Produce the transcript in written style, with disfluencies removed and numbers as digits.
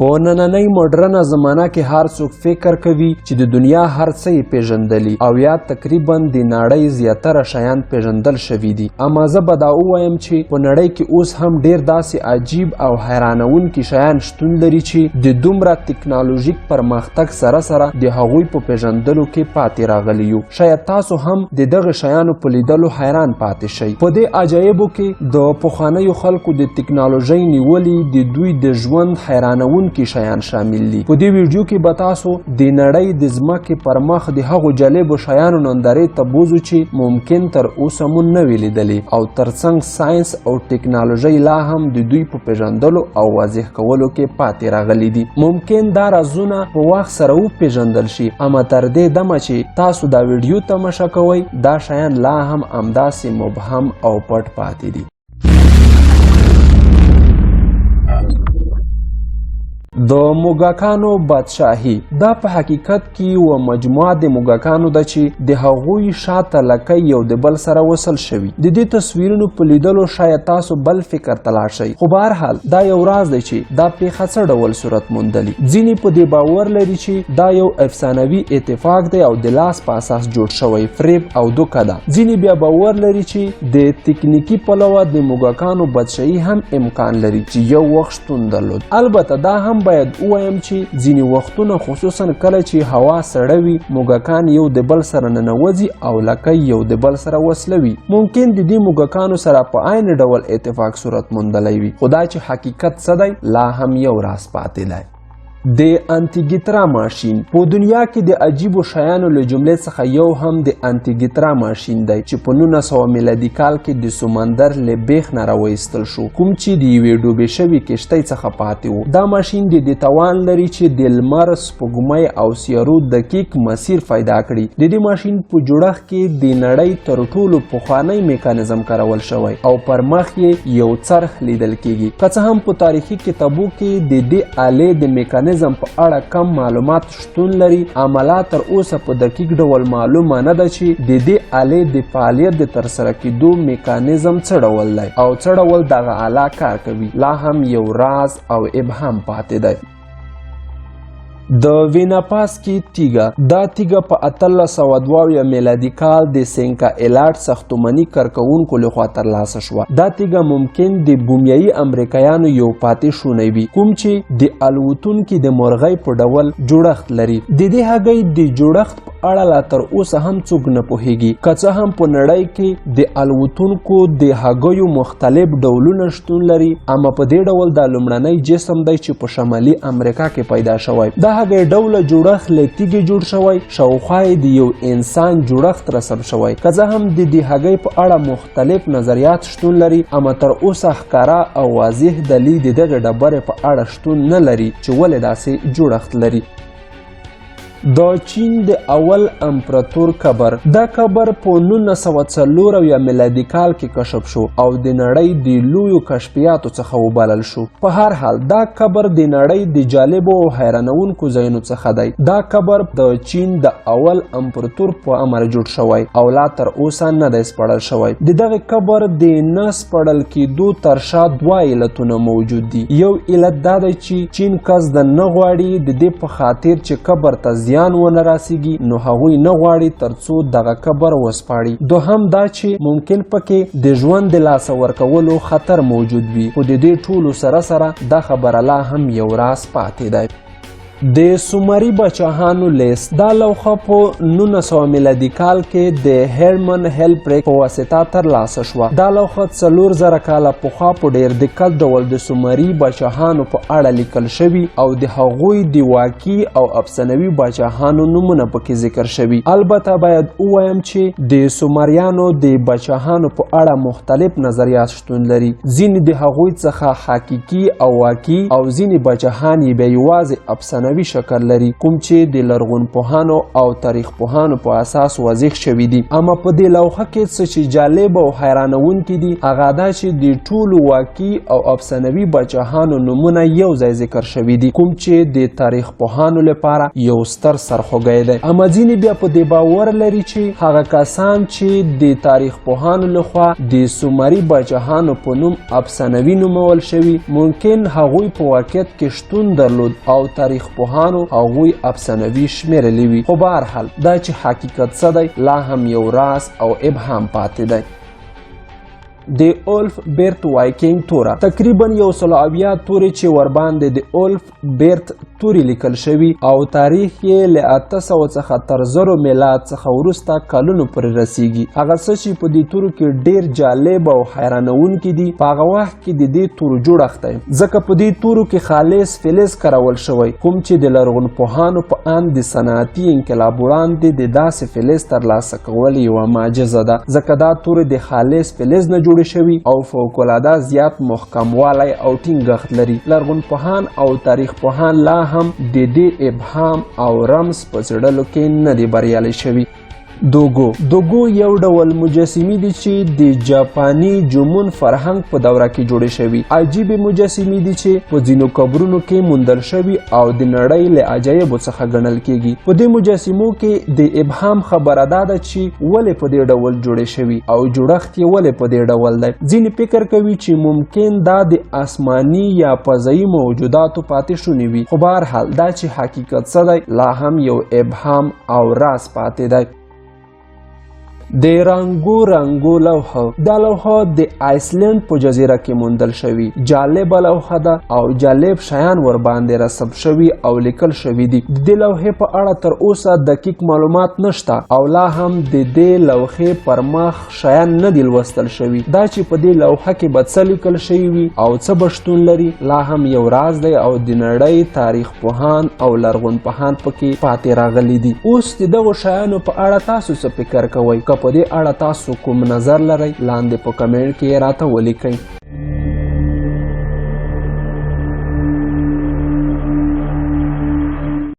په نننۍ مډرنه زمانه کې هر څوک فکر کوي چې د دنیا هر څه یې پیژندلی او یا تقریبا د نړۍ زیاتره شیان پیژندل شوي دي. اما زه به دا ووایم چې په نړۍ کې اوس هم ډیر داسې عجیب او حیرانونکي شیان شتون لري چې د دومره تکنالوژیک پرمختګ سره سره د هغوی په پیژندلو کې پاتې راغلي یو. شاید تاسو هم د دغه شیانو په لیدلو حیران پاتې شئ. په دې عجایبو کې د پخوانیو خلکو د تکنالوژۍ نیولې د دوی د ژوند حیرانونکي شیان شامل دي. په دې ویډیو کې به تاسو د نړۍ د ځمکې پر مخ د هغو جالبو شیانو نندارې ته بوځو چې ممکن تر اوسه مو نه وي لیدلي او ترڅنګ ساینس او ټکنالوژۍ لا هم د دوی په پیژندلو او واضح کولو کې پاتې راغلي دي. ممکن دا رازونه په وخت سره وپیژندل شي، اما تر دې دمه چې تاسو دا ویډیو تماشا کوئ دا شیان لا هم همداسې مبهم او پټ پاتې دي. د موږکانو بادشاهي دا په حقیقت کې یوه مجموعه د موږکانو ده چې د هغوی شاته لکۍ یو د بل سره وصل شوي. د دې تصویرونو په لیدلو شاید تاسو بل فکر ته لاړ شئ، خو به هر حال دا یو راز دی چې دا پیښه څه ډول صورت موندلی. ځینې په دې باور لري چې دا یو افسانوي اتفاق دی او د لاس په اساس جوړ شوی فریب او دوکه ده. ځینې بیا باور لري چې د تکنیکي پلوه د موږکانو بادشاهي هم امکان لري چې یو وخت شتون درلود. البته دا هم باید ووایم چې ځینې وختونه خصوصا کله چې هوا سړه وي موږکان یو د بل سره ننوځي او لکۍ یو د بل سره وصلوي. ممکن د دې موږکانو سره په عین ډول اتفاق صورت موندلی وي، خو دا چې حقیقت څه دی لا هم یو راز پاتې دی. د انټیګیترا ماشین په دنیا کې د عجیبو شیانو له جملې څخه یو هم د انټیګیترا ماشین دی چې په 1900 میلادي کال کې د سمندر له بیخ نه راوایستل شو، کوم چې د یوې ډوبې شوې کښتۍ څخه پاتې و. دا ماشین د دې توان لري چې د لمر، سپوږمۍ او سیارو دقیق مسیر پیدا کړي. د دې ماشین په جوړښت کې د نړۍ تر ټولو پخوانی میکانیزم کارول شوی او پر مخ یې یو څرخ لیدل کیږي. که څه هم په تاریخي کتابو کې د دې آلې د میکانیزم په اړه کم معلومات شتون لري، اما لا تر اوسه په دقیق ډول معلومه نه ده چې د دې آلې د فعالیت د ترسره کېدو میکانیزم څه ډول دی او څه ډول دغه آله کار کوي. لا هم یو راز او ابهام پاتې دی. د ویناپاسکی تیږه دا تیږه په 1802 میلادي کال د سینکا ایلاټ ساختماني کارکوونکو لخوا ترلاسه شوه. دا تیږه ممکن د بومیایي امریکایانو یو پاتې شونی وي، کوم چې د الوتونکي د مرغۍ په ډول جوړښت لري. د دې هګۍ د جوړښت په اړه لا تر اوسه هم څوک نه پوهیږي. که څه هم په نړۍ کې د الوتونکو د هګیو مختلف ډولونه شتون لري، اما په دې ډول دا لومړنی جسم دی چې په شمالي امریکا کې پیدا شوی. دا هغې ډوله جوړښت له تیږې جوړ شوی، شاوخوا یې د یو انسان جوړښت رسم شوی. که څه هم د دې هګۍ په اړه مختلف نظریات شتون لري، اما تر اوسه ښکاره او واضح دلیل د دغې ډبرې په اړه شتون نه لري چې ولې داسې جوړښت لري. د چین د اول امپراتور قبر دا قبر په 1904 میلادي کال کې کشف شو او د نړۍ د لویو کشفیاتو څخه وبلل شو. په هر حال دا قبر د نړۍ د جالبو او حیرانونکو ځایونو څخه دی. دا قبر د چین د اول امپراتور په امر جوړ شوی او لا تر اوسه نه دی سپړل شوی. د دغه قبر د نه سپړل کېدو تر شا دوه علتونه موجود دي. یو علت دا دی چې چین قصداً نه غواړي د دې په خاطر چې قبر ته زیان ونه راسیږي، نو هغوی نه غواړي ترڅو دغه قبر وسپاړي. دوهم دا چې ممکن پکې د ژوند د لاسه ورکولو خطر موجود وي، خو د دې ټولو سره سره دا خبره لا هم یو راز پاتې دی. د سومري بچاهانو لیست دا لوحه په 1900 میلادي کال کې د هرمن هیلپریک په واسطه ترلاسه شوه. دا لوحه 4000 کاله پخوا په ډیر دقت ډول د سومري بچاهانو په اړه لیکل شوي او د هغوی د واقعي او افسانوي بچاهانو نومونه پکې ذکر شوي. البته باید ووایم چې د سومریانو د بچاهانو په اړه مختلف نظریات شتون لري. ځینې د هغوی څخه حقیقي او واقعي او ځینې بچاهان یې بیا یوازې افسانه افسانوي شکل لري کوم چې د لرغونپوهانو او تاریخ پوهانو په اساس وضع شوي دي. اما په دې لوحه کې څه چې جالب او حیرانونکي دي هغه دا چې د ټولو واقعي او افسانوي پاچاهانو نومونه یو ځای ذکر شوي دي کوم چې د تاریخ پوهانو لپاره یو ستر سرخوږی دی. اما ځینې بیا په دې باور لري چې هغه کسان چې د تاریخ پوهانو لخوا د سومري پاچاهانو په نوم افسانوي نومول شوي ممکن هغوی په واقعیت کې شتون درلود او تاریخ پوهانو هغوی افسانوي شمیرلی وي. خو به هر حال دا چې حقیقت څه دی لا هم یو راز او ابهام پاتې دی. د اولف بیرت وایکینګ توره تقریبا 180 تورې چې ورباندې د اولف بیرت تورې لیکل شوي او تاریخ یې له 800 څخه تر 1000 میلاد څخه وروسته کلونو پورې رسیږي. هغه څه چې په دې تورو کې ډیر جالب او حیرانونکي دي په هغه وخت کې د دې تورو جوړښت دی ځکه په دې تورو کې خالص فلز کارول شوی کوم چې د لرغونپوهانو په اند د صنعتي انقلاب وړاندې د داسې فلز ترلاسه کول یوه معجزه ده ځکه دا تورې د خالص فلز نه جوړ شوی او فوق العاده زیات محکموالی او ټینګښت لري. لرغونپوهان او تاریخ پوهان لا هم د دې ابهام او رمز په څېړلو کې نه دي بریالي شوي. دوګو یو ډول مجسمې دي چې د جاپاني جومون فرهنګ په دوره کې جوړې شوي. عجیبې مجسمې دي چې په ځینو قبرونو کې موندل شوي او د نړۍ له عجایبو څخه ګڼل کېږي. په دې مجسمو کې د ابهام خبره دا ده چې ولې په دې ډول جوړې شوي او جوړښت یې ولې په دې ډول دی. ځینې فکر کوي چې ممکن دا د آسماني یا فضایي موجوداتو پاتې شوني وي. خو به هر حال دا چې حقیقت څه دی لا هم یو ابهام او راز پاتې دی. د رنګو لوحه دا لوحه د آیسلند په جزیره کې موندل شوي. جالبه لوحه ده او جالب شیان ور باندې رسم شوي او لیکل شوي دي. د دې لوحې په اړه تر اوسه دقیق معلومات نشته او لا هم د دې لوحې پر مخ شیان نه دي لوستل شوي. دا چې په دې لوحه کې به څه لیکل شوي وي او څه به شتون لري لا هم یو راز دی او د نړۍ تاریخ پوهان او لرغونپوهان پکې پاتې راغلي دي. اوس د دغو شیانو په اړه تاسو څه فکر کوئ؟ په دې اړه تاسو کوم نظر لرئ لاندې په کمنټ کې راته ولیکئ.